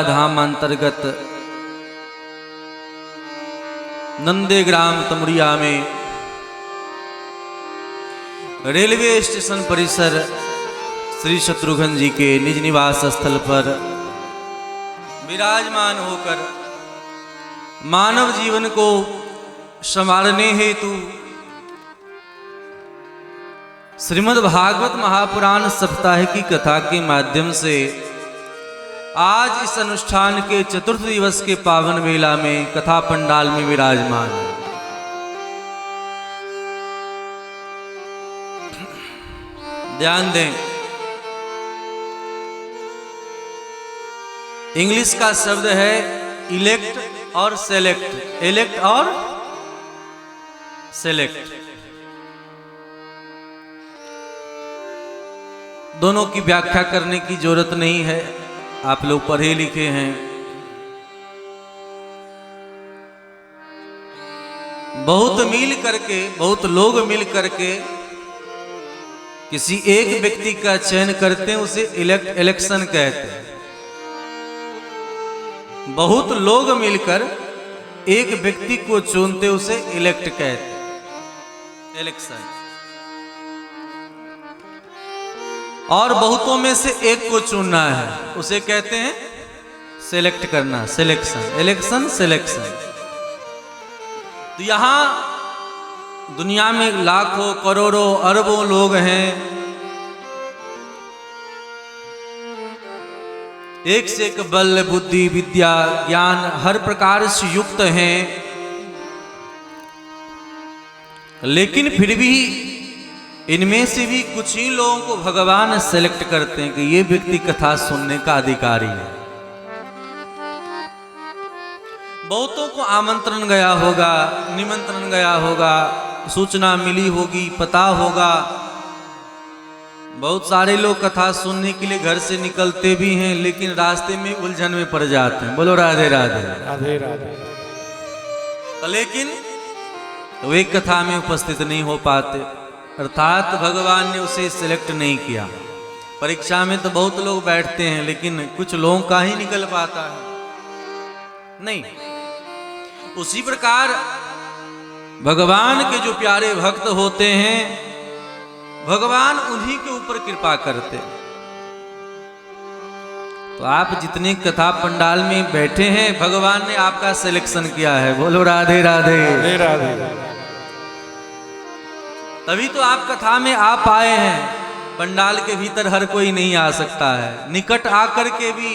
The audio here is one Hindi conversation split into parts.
धाम अंतर्गत नंदेग्राम तमुरिया में रेलवे स्टेशन परिसर श्री शत्रुघ्न जी के निज निवास स्थल पर विराजमान होकर मानव जीवन को संवारने हेतु श्रीमद् भागवत महापुराण सप्ताह की कथा के माध्यम से आज इस अनुष्ठान के चतुर्थ दिवस के पावन वेला में कथा पंडाल में विराजमान है। ध्यान दें, इंग्लिश का शब्द है इलेक्ट और सेलेक्ट, इलेक्ट और सेलेक्ट, दोनों की व्याख्या करने की जरूरत नहीं है, आप लोग पढ़े लिखे हैं। बहुत लोग मिल करके किसी एक व्यक्ति का चयन करते हैं, उसे इलेक्शन कहते हैं। बहुत लोग मिलकर एक व्यक्ति को चुनते, उसे इलेक्ट कहते हैं, इलेक्शन। और बहुतों में से एक को चुनना है, उसे कहते हैं सेलेक्ट करना, सिलेक्शन, इलेक्शन, सिलेक्शन। तो यहां दुनिया में लाखों करोड़ों अरबों लोग हैं, एक से एक बल बुद्धि विद्या ज्ञान हर प्रकार से युक्त हैं, लेकिन फिर भी इनमें से भी कुछ ही लोगों को भगवान सेलेक्ट करते हैं कि ये व्यक्ति कथा सुनने का अधिकारी है। बहुतों को आमंत्रण गया होगा, निमंत्रण गया होगा, सूचना मिली होगी, पता होगा। बहुत सारे लोग कथा सुनने के लिए घर से निकलते भी हैं, लेकिन रास्ते में उलझन में पड़ जाते हैं। बोलो राधे राधे राधे राधे। लेकिन वे कथा में उपस्थित नहीं हो पाते, अर्थात भगवान ने उसे सिलेक्ट नहीं किया। परीक्षा में तो बहुत लोग बैठते हैं, लेकिन कुछ लोगों का ही निकल पाता है नहीं। उसी प्रकार भगवान के जो प्यारे भक्त होते हैं, भगवान उन्हीं के ऊपर कृपा करते हैं। तो आप जितने कथा पंडाल में बैठे हैं, भगवान ने आपका सिलेक्शन किया है। बोलो राधे राधे राधे राधे। तभी तो आप कथा में आ पाए हैं। पंडाल के भीतर हर कोई नहीं आ सकता है, निकट आकर के भी,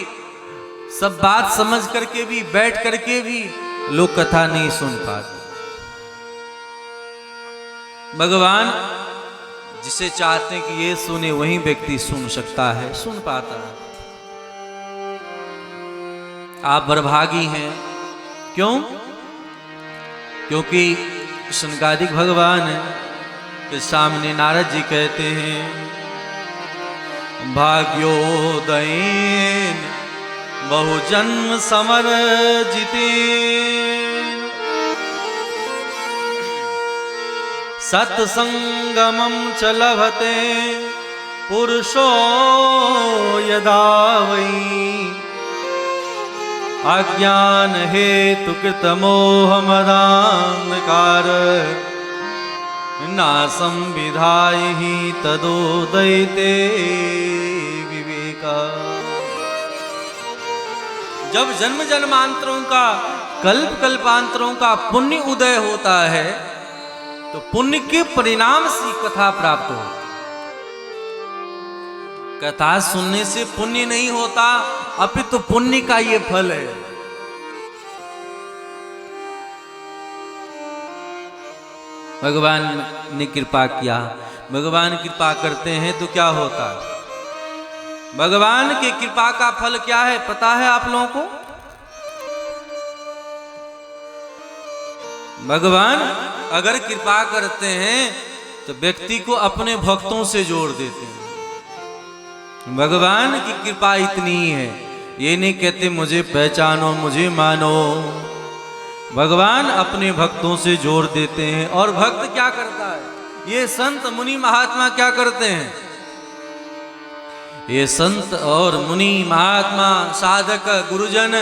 सब बात समझ करके भी, बैठ करके भी लोग कथा नहीं सुन पाते। भगवान जिसे चाहते हैं कि ये सुने, वही व्यक्ति सुन सकता है, सुन पाता है। आप बरभागी हैं। क्यों? क्योंकि शनकादिक भगवान के सामने नारद जी कहते हैं, भाग्योदयेन बहुजन्म समर्जिते सत्संगमं च लभते पुरुषो यदा वै अज्ञान हेतु कृत मोह मदान्धकार नासं विधाहि तदोदयते विवेका। जब जन्म जन्मांतरों का, कल्प कल्पांतरों का पुण्य उदय होता है, तो पुण्य के परिणाम से कथा प्राप्त होती। कथा सुनने से पुण्य नहीं होता, अपितु पुण्य का ये फल है। भगवान ने कृपा किया। भगवान कृपा करते हैं तो क्या होता है? भगवान की कृपा का फल क्या है पता है आप लोगों को? भगवान अगर कृपा करते हैं तो व्यक्ति को अपने भक्तों से जोड़ देते हैं। भगवान की कृपा इतनी ही है, ये नहीं कहते मुझे पहचानो, मुझे मानो। भगवान अपने भक्तों से जोड़ देते हैं। और भक्त क्या करता है? ये संत मुनि महात्मा क्या करते हैं? ये संत और मुनि महात्मा साधक गुरुजन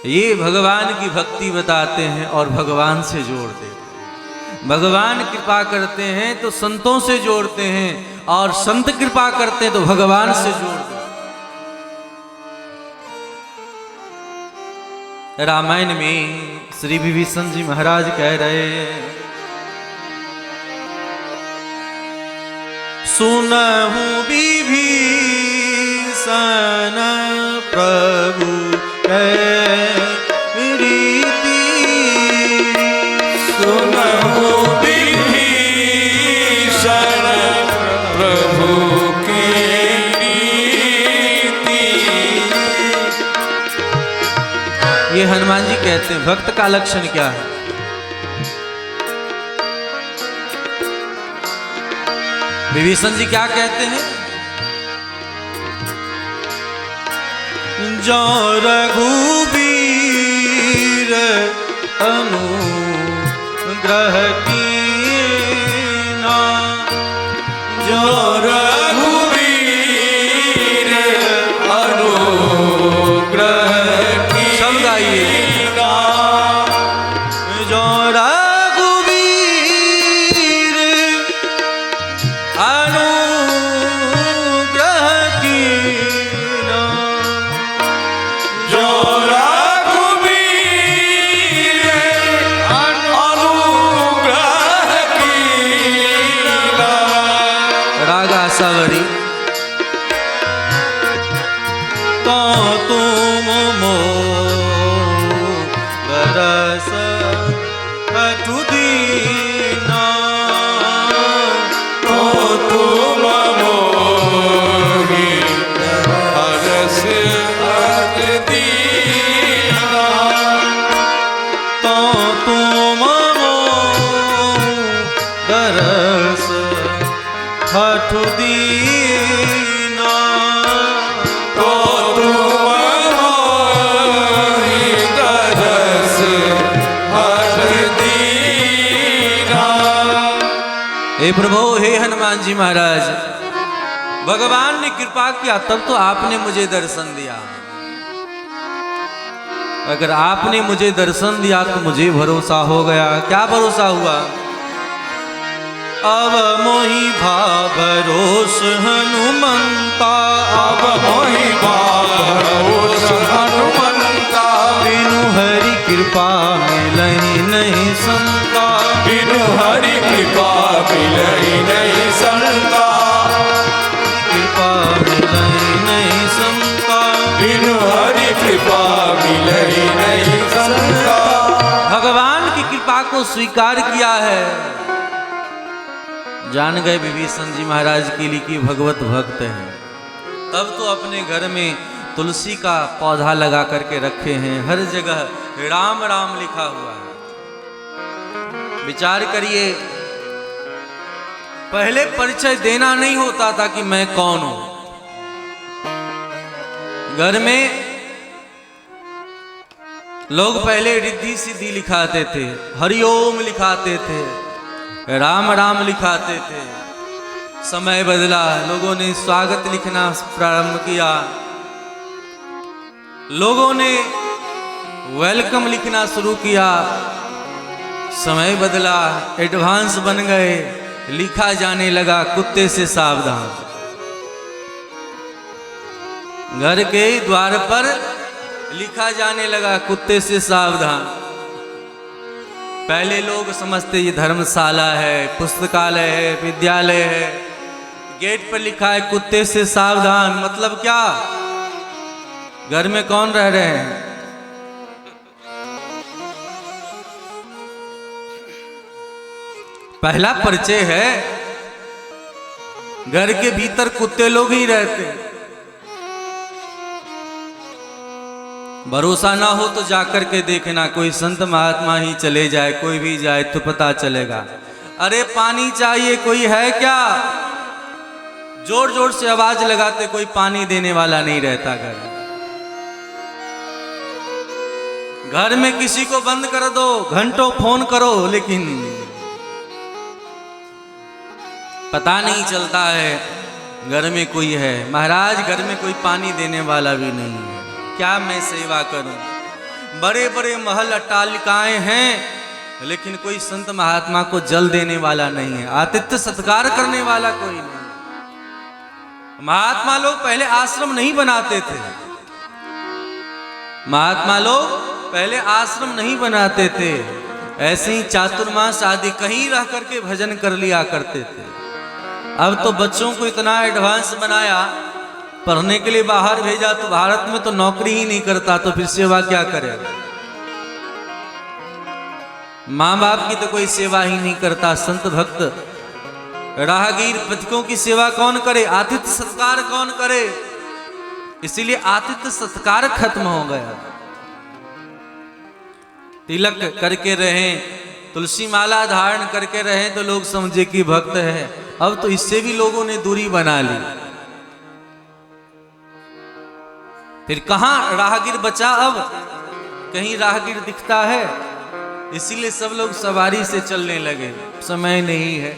ये भगवान की भक्ति बताते हैं और भगवान से जोड़ते हैं। भगवान कृपा करते हैं तो संतों से जोड़ते हैं और संत कृपा करते हैं तो भगवान से जोड़ते हैं। रामायण में श्री विभीषण जी महाराज कह रहे हैं, सुनहु विभीषण प्रभु रीति, सुनहु विभीषण प्रभु की रीति। ये हनुमान जी कहते हैं भक्त का लक्षण क्या है। विभीषण जी क्या कहते हैं, जो रघुबीर अनुग्रह कीना, जो रघुबीर अनुग्रह कीना। सब गाइए, जो रघुबीर अनुग्रह कीना, जो रघुबीर अनुग्रह कीना। रागा सावरी तो तुम बरस कटु दीना, तो तुम मोहि हरस अत दीना। तो तुम दरस हठु दीना, तो तुम मोहि हरस अत दीना। हे प्रभु, हे हनुमान जी महाराज, भगवान ने कृपा किया तब तो आपने मुझे दर्शन दिया। अगर आपने मुझे दर्शन दिया तो मुझे भरोसा हो गया। क्या भरोसा हुआ, अब मोहि भरोस हनुमंता, अब मोहि भरोस हनुमंता। बिनु हरि कृपा मिलहि नहीं संता, बिनु हरि कृपा मिलहि नहीं संता। कृपा मिलहि नहीं संता। बिनु हरि कृपा मिलहि नहीं संता। भगवान की कृपा को स्वीकार किया है। जान गए विभीषण जी महाराज के लिए कि भगवत भक्त हैं, तब तो अपने घर में तुलसी का पौधा लगा करके रखे हैं। हर जगह राम राम लिखा हुआ है। विचार करिए, पहले परिचय देना नहीं होता था कि मैं कौन हूं। घर में लोग पहले रिद्धि सिद्धि लिखाते थे, हरिओम लिखाते थे, राम राम लिखाते थे। समय बदला, लोगों ने स्वागत लिखना प्रारंभ किया, लोगों ने वेलकम लिखना शुरू किया। समय बदला, एडवांस बन गए, लिखा जाने लगा कुत्ते से सावधान। घर के द्वार पर लिखा जाने लगा कुत्ते से सावधान। पहले लोग समझते ये धर्मशाला है, पुस्तकालय है, विद्यालय है। गेट पर लिखा है कुत्ते से सावधान, मतलब क्या, घर में कौन रह रहे हैं। पहला परिचय है, घर के भीतर कुत्ते लोग ही रहते। भरोसा ना हो तो जाकर के देखना, कोई संत महात्मा ही चले जाए, कोई भी जाए तो पता चलेगा। अरे पानी चाहिए, कोई है क्या, जोर जोर से आवाज लगाते, कोई पानी देने वाला नहीं रहता। घर में किसी को बंद कर दो, घंटों फोन करो, लेकिन पता नहीं चलता है घर में कोई है, महाराज घर में कोई पानी देने वाला भी नहीं है, क्या मैं सेवा करूं? बड़े बड़े महल अट्टालिकाएं हैं, लेकिन कोई संत महात्मा को जल देने वाला नहीं है, आतिथ्य सत्कार करने वाला कोई नहीं। महात्मा लोग पहले आश्रम नहीं बनाते थे, महात्मा लोग पहले आश्रम नहीं बनाते थे, ऐसे ही चातुर्मास आदि कहीं रह करके भजन कर लिया करते थे। अब तो बच्चों को इतना एडवांस बनाया, पढ़ने के लिए बाहर भेजा, तो भारत में तो नौकरी ही नहीं करता, तो फिर सेवा क्या करेगा? माँ बाप की तो कोई सेवा ही नहीं करता, संत भक्त राहगीर पथिकों की सेवा कौन करे? आतिथ्य सत्कार कौन करे? इसीलिए आतिथ्य सत्कार खत्म हो गया। तिलक करके रहें, तुलसी माला धारण करके रहें तो लोग समझे कि भक्त है। अब तो इससे भी लोगों ने दूरी बना ली। फिर कहां राहगीर बचा? अब कहीं राहगीर दिखता है? इसीलिए सब लोग सवारी से चलने लगे, समय नहीं है,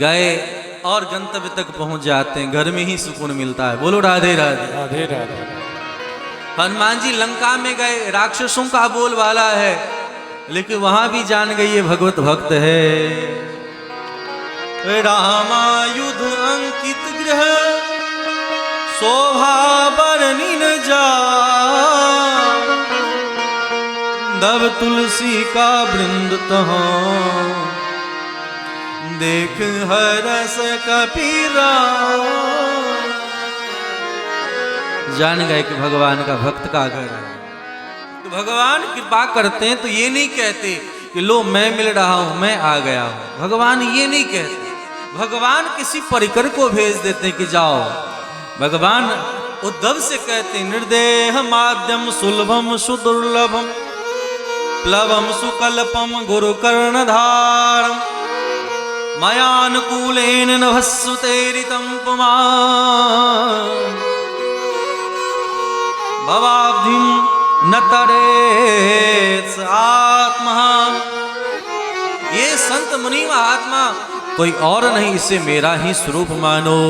गए और गंतव्य तक पहुंच जाते हैं, घर में ही सुकून मिलता है। बोलो राधे राधे। राधे राधे। हनुमान जी लंका में गए, राक्षसों का बोलबाला है, लेकिन वहां भी जान गई ये भगवत भक्त है। रामायुध अंकित गृह शोभा बरनी न जा, दब तुलसी का वृंद तहाँ, देख हरस कपीरा। जान गए कि भगवान का भक्त का घर है। तो भगवान कृपा करते हैं तो ये नहीं कहते कि लो मैं मिल रहा हूं, मैं आ गया हूं। भगवान ये नहीं कहते, भगवान किसी परिकर को भेज देते कि जाओ। भगवान उद्धव से कहते निर्देह माध्यम सुलभम सुदुर्लभम प्लवम सुकल्पम गुरु कर्णधारम मयानुकूलेन नभस्सुतेरितं पुमान् भवाब्धिं न तरेत् आत्मा। ये संत मुनि महात्मा कोई और नहीं, इसे मेरा ही स्वरूप मानो।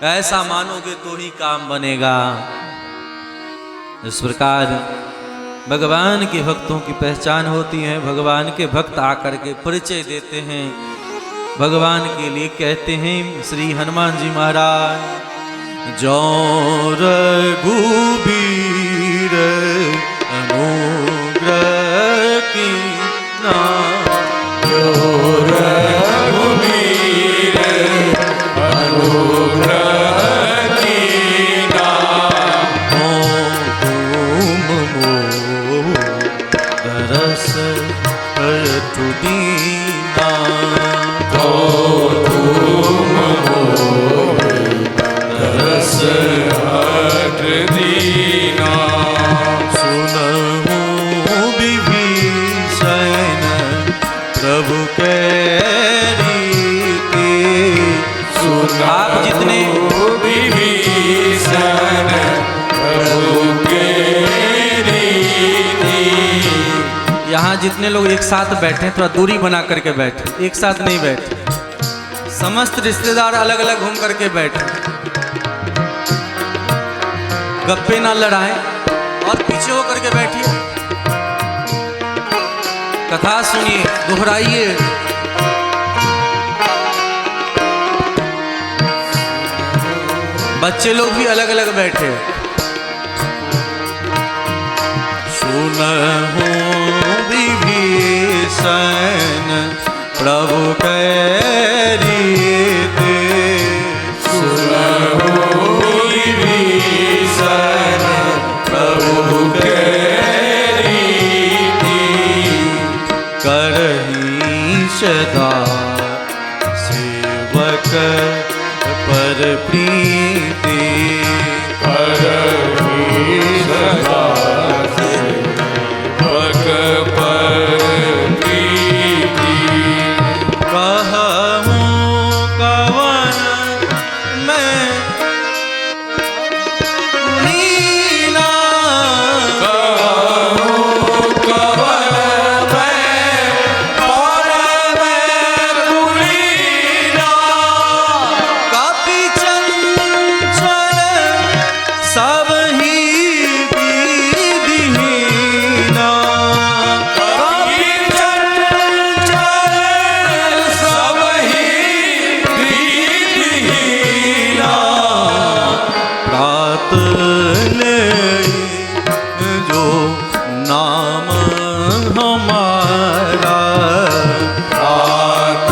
ऐसा मानोगे तो ही काम बनेगा। इस प्रकार भगवान के भक्तों की पहचान होती है। भगवान के भक्त आकर के परिचय देते हैं, भगवान के लिए कहते हैं श्री हनुमान जी महाराज। जो रघुबीर अनुग्रह की नाम, जो रघुबीर अनुग्रह की नाम, हो तुम मोह दरस हरतु दीना, तो तुम मोह दरस हट दीना। सुनहु विभीषण प्रभु के रीति। आप जितने विभीषण प्रभु के रीति। यहाँ जितने लोग एक साथ बैठे, थोड़ा दूरी बना करके बैठे, एक साथ नहीं बैठे। समस्त रिश्तेदार अलग अलग घूम करके बैठे, गप्पे ना लड़ाएं और पीछे होकर के बैठिए, कथा सुनिए, दोहराइए। बच्चे लोग भी अलग अलग बैठे। सुनहु विभीषण प्रभु के रीति। सुनहु विभीषण प्रभु के रीति। करही सदा सेवक पर प्रीति। करही सदा सेवक पर प्रीति। कह हाथ ले जो नाम हमारा, हाथ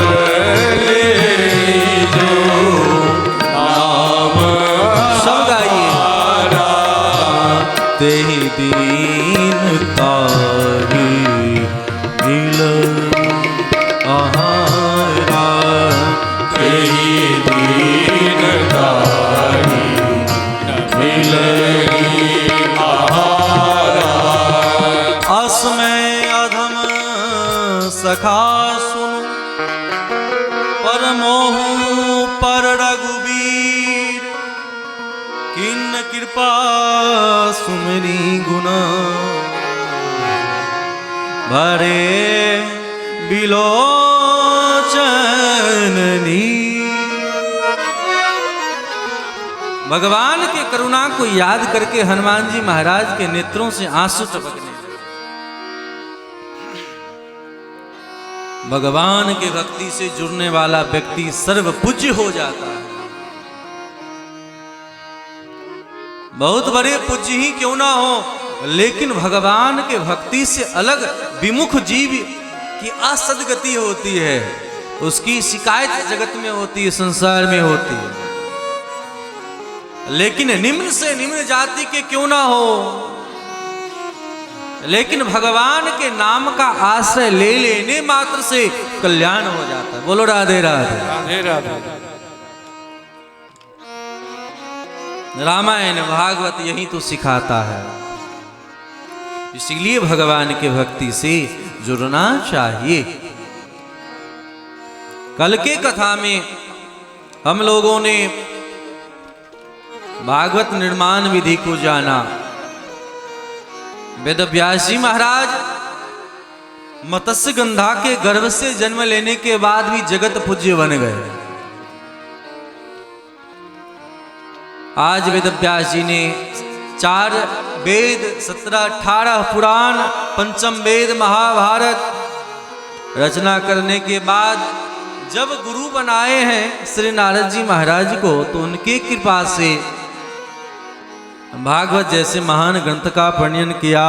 ले जो नाम सब गाइए। हमारा, तेहि दीन ताहि मिल आहारा, तेहि दीन ताहि मिलहि आहारा। असमय अधम सखा सुन पर मोहु पर रघुबीर, किन्न कृपा सुमरी गुना भरे बिलोचननी। भगवान के करुणा को याद करके हनुमान जी महाराज के नेत्रों से आंसू टपकने लगे। भगवान के भक्ति से जुड़ने वाला व्यक्ति सर्व पूज्य हो जाता है। बहुत बड़े पूज्य ही क्यों ना हो, लेकिन भगवान के भक्ति से अलग विमुख जीव की असदगति होती है, उसकी शिकायत जगत में होती है, संसार में होती है। लेकिन निम्न से निम्न जाति के क्यों ना हो, लेकिन भगवान के नाम का आश्रय ले लेने मात्र से कल्याण हो जाता है। बोलो राधे राधे। राधे राधे। रामायण भागवत यही तो सिखाता है, इसीलिए भगवान के भक्ति से जुड़ना चाहिए। कल के कथा में हम लोगों ने भागवत निर्माण विधि को जाना। वेदव्यास जी महाराज मत्स्य गंधा के गर्भ से जन्म लेने के बाद भी जगत पूज्य बन गए। आज वेदव्यास जी ने 4 वेद 17-18 पुराण, पंचम वेद महाभारत रचना करने के बाद जब गुरु बनाए हैं श्री नारद जी महाराज को, तो उनकी कृपा से भागवत जैसे महान ग्रंथ का वर्णन किया।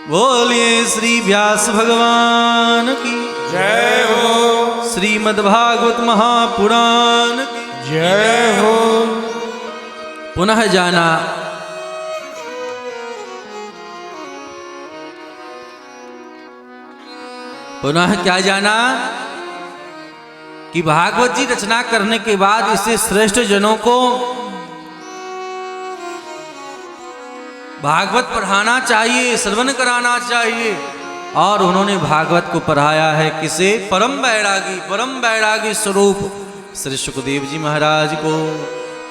बोलिए श्री व्यास भगवान की जय हो, श्रीमद् भागवत महापुराण की जय हो। पुनः जाना पुनः क्या जाना कि भागवत जी रचना करने के बाद इसे श्रेष्ठ जनों को भागवत पढ़ाना चाहिए, श्रवण कराना चाहिए। और उन्होंने भागवत को पढ़ाया है किसे? परम बैरागी स्वरूप श्री सुखदेव जी महाराज को।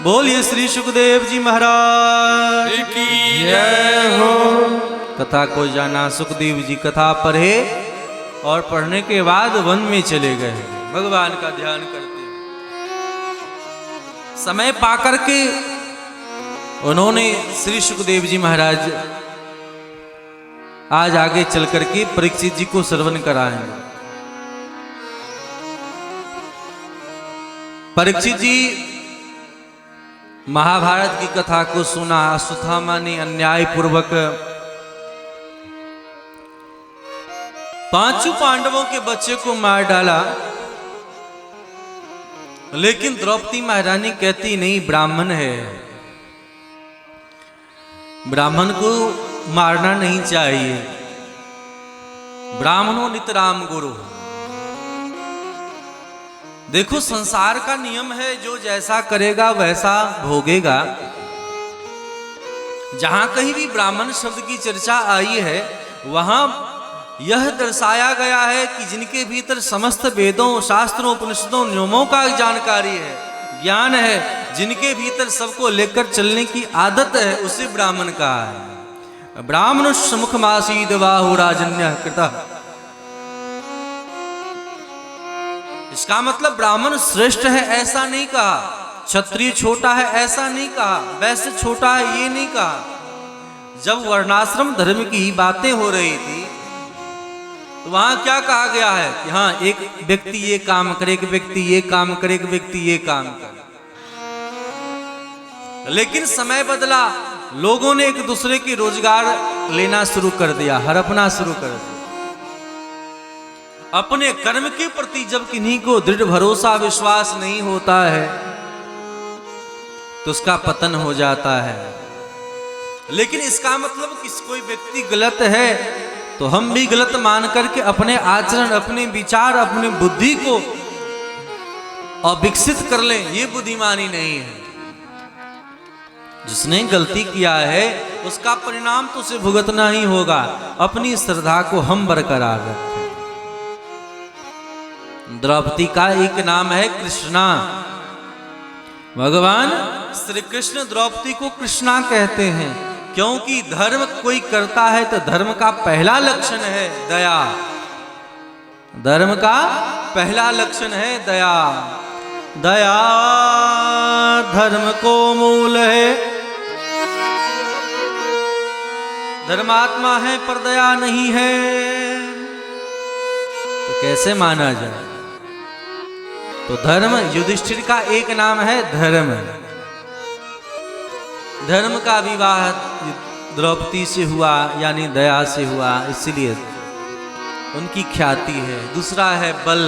बोलिए श्री सुखदेव जी महाराज की जय हो। कथा को जाना, सुखदेव जी कथा पढ़े और पढ़ने के बाद वन में चले गए भगवान का ध्यान करते। समय पाकर के उन्होंने श्री सुखदेव जी महाराज आज आगे चल करके परीक्षित जी को श्रवण कराएंगे। परीक्षित जी महाभारत की कथा को सुना। अश्वत्थामा ने अन्याय पूर्वक 5 पांडवों के बच्चे को मार डाला, लेकिन द्रौपदी महारानी कहती नहीं, ब्राह्मण है, ब्राह्मण को मारना नहीं चाहिए, ब्राह्मणों नितराम गुरु। देखो संसार का नियम है, जो जैसा करेगा वैसा भोगेगा। जहां कहीं भी ब्राह्मण शब्द की चर्चा आई है, वहां यह दर्शाया गया है कि जिनके भीतर समस्त वेदों, शास्त्रों, उपनिषदों, नियमों का जानकारी है, ज्ञान है, जिनके भीतर सबको लेकर चलने की आदत है, उसे ब्राह्मण कहा है। ब्राह्मण समुखमासीद बाहु राजन्य कृतः। इसका मतलब ब्राह्मण श्रेष्ठ है ऐसा नहीं कहा, क्षत्रिय छोटा है ऐसा नहीं कहा, वैश्य छोटा है ये नहीं कहा। जब वर्णाश्रम धर्म की बातें हो रही थी तो वहां क्या कहा गया है कि हाँ, एक व्यक्ति ये काम करे, एक व्यक्ति ये काम करे, एक व्यक्ति ये काम करे। लेकिन समय बदला, लोगों ने एक दूसरे की रोजगार लेना शुरू कर दिया, हड़पना शुरू कर दिया। अपने कर्म के प्रति जब किन्हीं को दृढ़ भरोसा विश्वास नहीं होता है तो उसका पतन हो जाता है। लेकिन इसका मतलब कि कोई व्यक्ति गलत है तो हम भी गलत मान करके अपने आचरण, अपने विचार, अपनी बुद्धि को अविकसित कर लें, ये बुद्धिमानी नहीं है। जिसने गलती किया है उसका परिणाम तो उसे भुगतना ही होगा। अपनी श्रद्धा को हम बरकरार रखें। द्रौपदी का एक नाम है कृष्णा। भगवान श्री कृष्ण द्रौपदी को कृष्णा कहते हैं क्योंकि धर्म कोई करता है तो धर्म का पहला लक्षण है दया। धर्म का पहला लक्षण है दया। दया धर्म को मूल है। धर्मात्मा है पर दया नहीं है तो कैसे माना जाए? तो धर्म, युधिष्ठिर का एक नाम है धर्म। धर्म का विवाह द्रौपदी से हुआ यानी दया से हुआ, इसलिए उनकी ख्याति है। दूसरा है बल।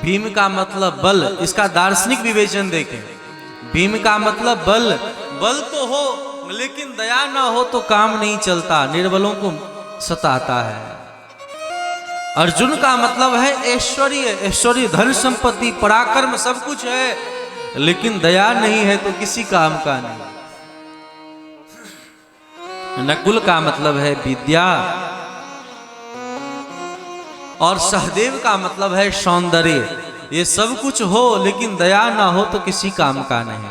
भीम का मतलब बल, इसका दार्शनिक विवेचन देखें। भीम का मतलब बल। बल तो हो लेकिन दया ना हो तो काम नहीं चलता, निर्बलों को सताता है। अर्जुन का मतलब है ऐश्वर्य। ऐश्वर्य, धन संपत्ति, पराक्रम सब कुछ है लेकिन दया नहीं है तो किसी काम का नहीं। नकुल का मतलब है विद्या और सहदेव का मतलब है सौंदर्य। ये सब कुछ हो लेकिन दया ना हो तो किसी काम का नहीं।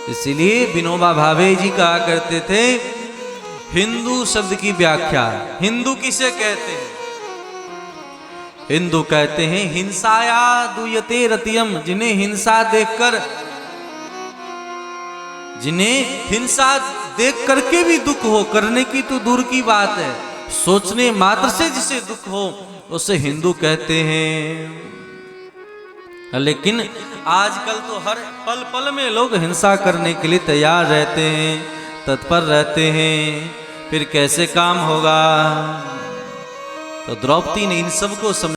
इसलिए विनोबा भावे जी कहा करते थे, हिंदू शब्द की व्याख्या, हिंदू किसे कहते हैं? हिंदू कहते हैं हिंसाया दूयते रतियम, जिन्हें हिंसा देखकर, जिन्हें हिंसा देख करके भी दुख हो, करने की तो दूर की बात है, सोचने मात्र से जिसे दुख हो उसे हिंदू कहते हैं। लेकिन आजकल तो हर पल पल में लोग हिंसा करने के लिए तैयार रहते हैं, तत्पर रहते हैं, फिर कैसे काम होगा? तो द्रौपदी ने इन सब को समझा।